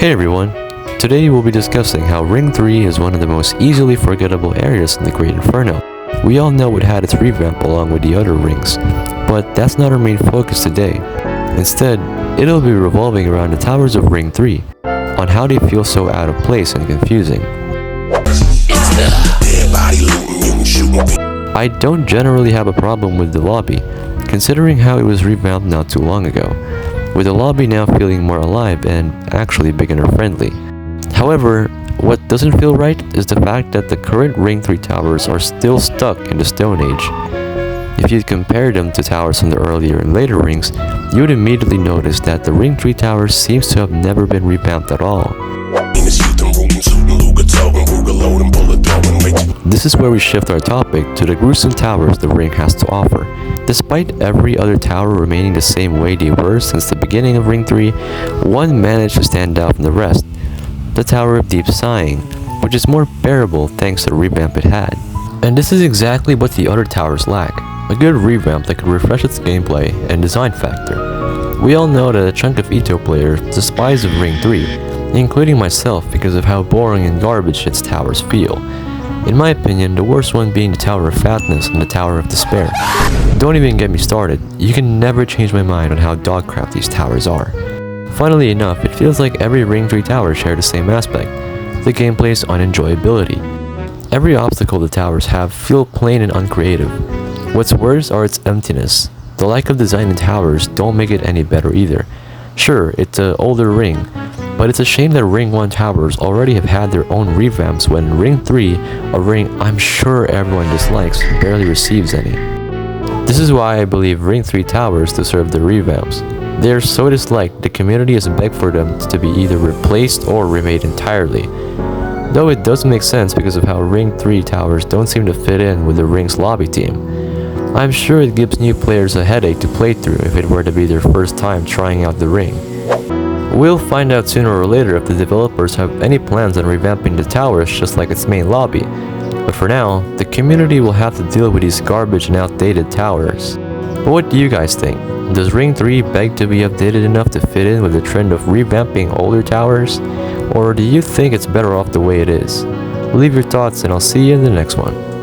Hey everyone, today we'll be discussing how Ring 3 is one of the most easily forgettable areas in the Great Inferno. We all know it had its revamp along with the other rings, but that's not our main focus today. Instead, it'll be revolving around the towers of Ring 3, on how they feel so out of place and confusing. I don't generally have a problem with the lobby, considering how it was revamped not too long ago, with the lobby now feeling more alive and actually beginner friendly. However, what doesn't feel right is the fact that the current Ring 3 towers are still stuck in the Stone Age. If you'd compare them to towers from the earlier and later rings, you would immediately notice that the Ring 3 towers seems to have never been revamped at all. This is where we shift our topic to the gruesome towers the ring has to offer. Despite every other tower remaining the same way they were since the beginning of Ring 3, one managed to stand out from the rest, the Tower of Deep Sighing, which is more bearable thanks to the revamp it had. And this is exactly what the other towers lack, a good revamp that could refresh its gameplay and design factor. We all know that a chunk of EToH players despise of Ring 3, including myself because of how boring and garbage its towers feel. In my opinion, the worst one being the Tower of Fatness and the Tower of Despair. Don't even get me started, you can never change my mind on how dogcrap these towers are. Funnily enough, it feels like every Ring 3 tower share the same aspect, the gameplay's unenjoyability. Every obstacle the towers have feel plain and uncreative. What's worse are its emptiness. The lack of design in towers don't make it any better either. Sure, it's an older ring, but it's a shame that Ring 1 towers already have had their own revamps when Ring 3, a ring I'm sure everyone dislikes, barely receives any. This is why I believe Ring 3 towers deserve the revamps. They are so disliked, the community has begged for them to be either replaced or remade entirely. Though it does make sense because of how Ring 3 towers don't seem to fit in with the Ring's lobby team. I'm sure it gives new players a headache to play through if it were to be their first time trying out the ring. We'll find out sooner or later if the developers have any plans on revamping the towers just like its main lobby, but for now, the community will have to deal with these garbage and outdated towers. But what do you guys think? Does Ring 3 beg to be updated enough to fit in with the trend of revamping older towers? Or do you think it's better off the way it is? Leave your thoughts and I'll see you in the next one.